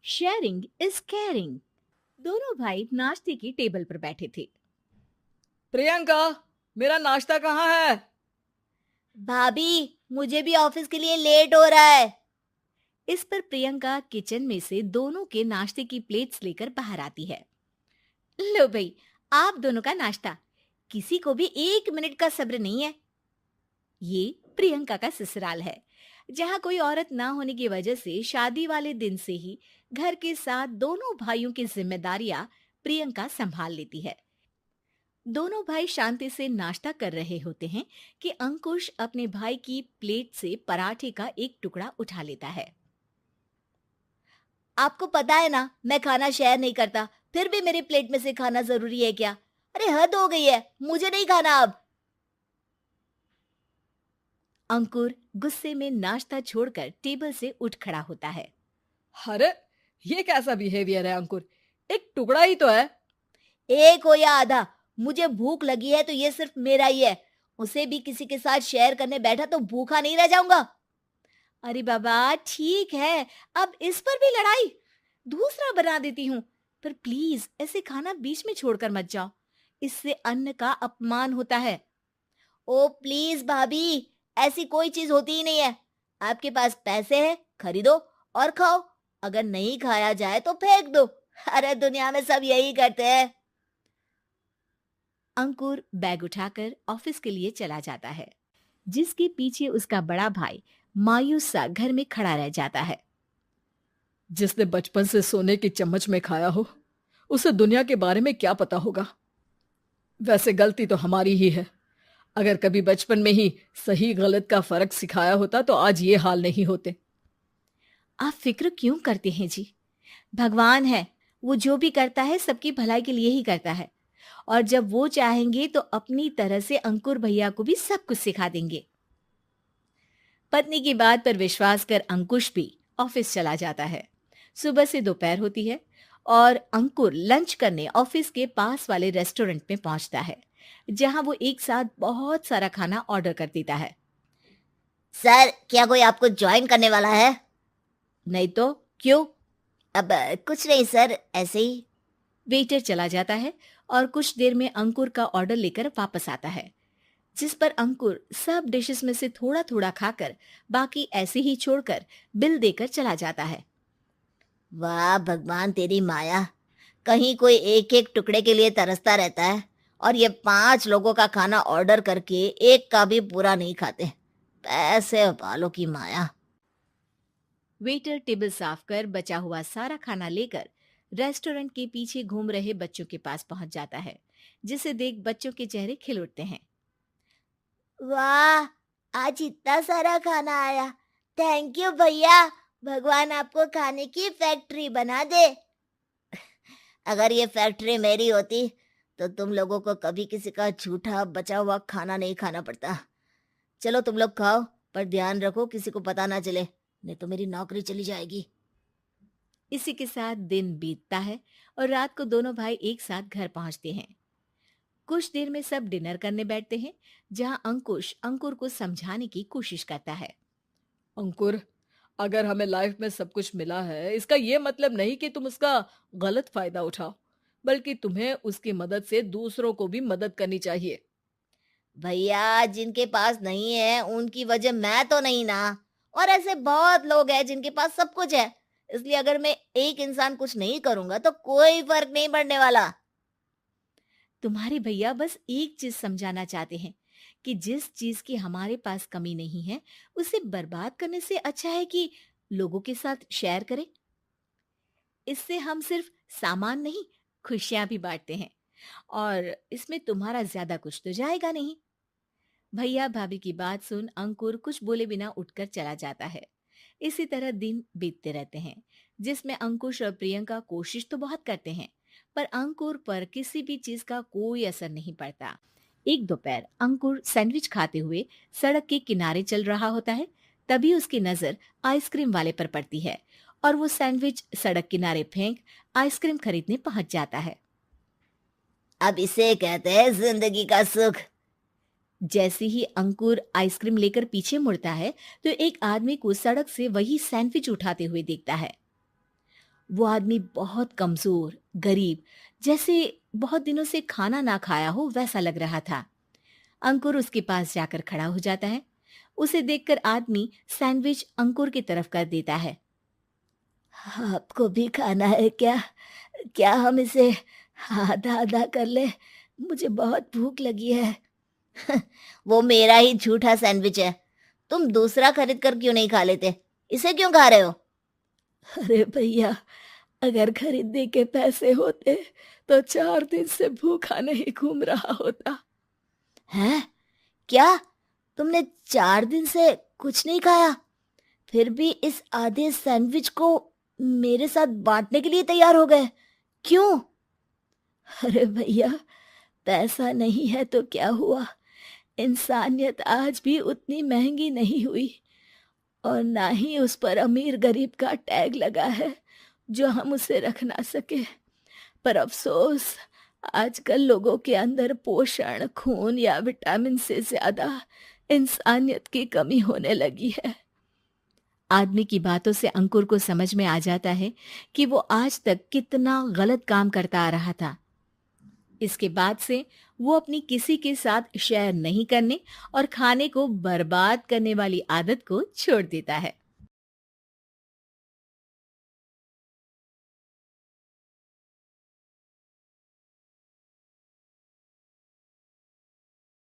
Sharing is caring. दोनों भाई नाश्ते की टेबल पर बैठे थे। प्रियंका, मेरा नाश्ता कहाँ है? भाभी, मुझे भी ऑफिस के लिए लेट हो रहा है। इस पर प्रियंका किचन में से दोनों के नाश्ते की प्लेट्स लेकर बाहर आती है। लो भाई, आप दोनों का नाश्ता। किसी को भी 1 मिनट का सब्र नहीं है। ये प्रियंका का ससुराल है, जहाँ कोई औरत ना होने की वजह से शादी वाले दिन से ही घर के साथ दोनों भाइयों की जिम्मेदारियां प्रियंका संभाल लेती है। दोनों भाई शांति से नाश्ता कर रहे होते हैं कि अंकुश अपने भाई की प्लेट से पराठे का एक टुकड़ा उठा लेता है। आपको पता है ना, मैं खाना शेयर नहीं करता, फिर भी मेरी प्लेट में से खाना जरूरी है क्या? अरे हद हो गई है, मुझे नहीं खाना अब। अंकुर गुस्से में नाश्ता छोड़कर टेबल से उठ खड़ा होता है। अरे, ये कैसा बिहेवियर है अंकुर? एक टुकड़ा ही तो है। एक हो या आधा, मुझे भूख लगी है तो ये सिर्फ मेरा ही है। उसे भी किसी के साथ शेयर करने बैठा तो भूखा नहीं रह जाऊंगा। अरे बाबा ठीक है, अब इस पर भी लड़ाई। दूसरा बना देती हूँ, पर प्लीज ऐसे खाना बीच में छोड़कर मत जाओ। इससे अन्न का अपमान होता है। ओ प्लीज भाभी, ऐसी कोई चीज होती ही नहीं है। आपके पास पैसे हैं, खरीदो और खाओ। अगर नहीं खाया जाए तो फेंक दो। अरे दुनिया में सब यही करते हैं। अंकुर बैग उठाकर ऑफिस के लिए चला जाता है, जिसके पीछे उसका बड़ा भाई मायूस सा घर में खड़ा रह जाता है। जिसने बचपन से सोने की चम्मच में खाया हो, उसे दुनिया के बारे में क्या पता होगा। वैसे गलती तो हमारी ही है। अगर कभी बचपन में ही सही गलत का फर्क सिखाया होता तो आज ये हाल नहीं होते। आप फिक्र क्यों करते हैं जी? भगवान है, वो जो भी करता है सबकी भलाई के लिए ही करता है। और जब वो चाहेंगे तो अपनी तरह से अंकुर भैया को भी सब कुछ सिखा देंगे। पत्नी की बात पर विश्वास कर अंकुश भी ऑफिस चला जाता है। सुबह से दोपहर होती है और अंकुर लंच करने ऑफिस के पास वाले रेस्टोरेंट में पहुंचता है, जहां वो एक साथ बहुत सारा खाना ऑर्डर कर देता है। सर, क्या कोई आपको ज्वाइन करने वाला है? नहीं तो क्यों? अब कुछ नहीं सर, ऐसे ही। वेटर चला जाता है और कुछ देर में अंकुर का ऑर्डर लेकर वापस आता है, जिस पर अंकुर सब डिशेस में से थोड़ा थोड़ा खाकर बाकी ऐसे ही छोड़कर बिल देकर चला जाता है। वाह भगवान, तेरी माया। कहीं कोई एक एक टुकड़े के लिए तरसता रहता है और ये 5 लोगों का खाना ऑर्डर करके एक का भी पूरा नहीं खाते। पैसे वालों की माया। वेटर टेबल साफ कर बचा हुआ सारा खाना लेकर रेस्टोरेंट के पीछे घूम रहे बच्चों के पास पहुंच जाता है, जिसे देख बच्चों के चेहरे खिल उठते हैं। वाह, आज इतना सारा खाना आया। थैंक यू भैया। भगवान आपको खाने की फैक्ट्री बना दे। अगर ये फैक्ट्री मेरी होती तो तुम लोगों को कभी किसी का झूठा बचा हुआ खाना नहीं खाना पड़ता। चलो तुम लोग खाओ, पर ध्यान रखो किसी को पता ना चले, नहीं तो मेरी नौकरी चली जाएगी। इसी के साथ दिन बीतता है और रात को दोनों भाई एक साथ घर पहुंचते हैं। कुछ देर में सब डिनर करने बैठते हैं, जहां अंकुश अंकुर को समझाने की कोशिश करता है। अंकुर, अगर हमें लाइफ में सब कुछ मिला है, इसका ये मतलब नहीं कि तुम उसका गलत फायदा उठाओ, बल्कि तुम्हें उसकी मदद से दूसरों को भी मदद करनी चाहिए। भैया, जिनके पास नहीं है उनकी वजह मैं तो नहीं ना। और ऐसे बहुत लोग हैं जिनके पास सब कुछ है। इसलिए अगर मैं एक इंसान कुछ नहीं करूंगा तो कोई फर्क नहीं पड़ने वाला। तुम्हारे भैया बस एक चीज समझाना चाहते हैं कि जिस चीज की हमारे पास कमी नहीं है, उसे बर्बाद करने से अच्छा है कि लोगों के साथ शेयर करें। इससे हम सिर्फ सामान नहीं, खुशियां भी बांटते हैं, और इसमें तुम्हारा ज्यादा कुछ तो जाएगा नहीं। भैया भाभी की बात सुन अंकुर कुछ बोले बिना उठकर चला जाता है। इसी तरह दिन बीतते रहते हैं, जिसमें अंकुश और प्रियंका कोशिश तो बहुत करते हैं, पर अंकुर पर किसी भी चीज का कोई असर नहीं पड़ता। एक दोपहर अंकुर सैंडविच खाते हुए सड़क के किनारे चल रहा होता है। तभी उसकी नजर आइसक्रीम वाले पर पड़ती है और वो सैंडविच सड़क किनारे फेंक आइसक्रीम खरीदने पहुंच जाता है। अब इसे कहते हैं जिंदगी का सुख। जैसे ही अंकुर आइसक्रीम लेकर पीछे मुड़ता है तो एक आदमी को सड़क से वही सैंडविच उठाते हुए देखता है। वो आदमी बहुत कमजोर, गरीब, जैसे बहुत दिनों से खाना ना खाया हो वैसा लग रहा था। अंकुर उसके पास जाकर खड़ा हो जाता है। उसे देखकर आदमी सैंडविच अंकुर की तरफ कर देता है। आपको भी खाना है क्या? क्या हम इसे आधा आधा कर ले? मुझे बहुत भूख लगी है। वो मेरा ही झूठा सैंडविच है। तुम दूसरा खरीद कर क्यों नहीं खा लेते? इसे क्यों खा रहे हो? अरे भैया, अगर खरीदने के पैसे होते तो 4 दिन से भूखा नहीं घूम रहा होता। हैं? क्या? तुमने 4 दिन से कुछ नहीं खाया? फिर भी इस आधे सैंडविच को मेरे साथ बांटने के लिए तैयार हो गए? क्यों? अरे भैया, पैसा नहीं है तो क्या हुआ, इंसानियत आज भी उतनी महंगी नहीं हुई, और ना ही उस पर अमीर गरीब का टैग लगा है जो हम उसे रख ना सके। पर अफसोस, आजकल लोगों के अंदर पोषण, खून या विटामिन से ज्यादा इंसानियत की कमी होने लगी है। आदमी की बातों से अंकुर को समझ में आ जाता है कि वो आज तक कितना गलत काम करता आ रहा था। इसके बाद से वो अपनी किसी के साथ शेयर नहीं करने और खाने को बर्बाद करने वाली आदत को छोड़ देता है।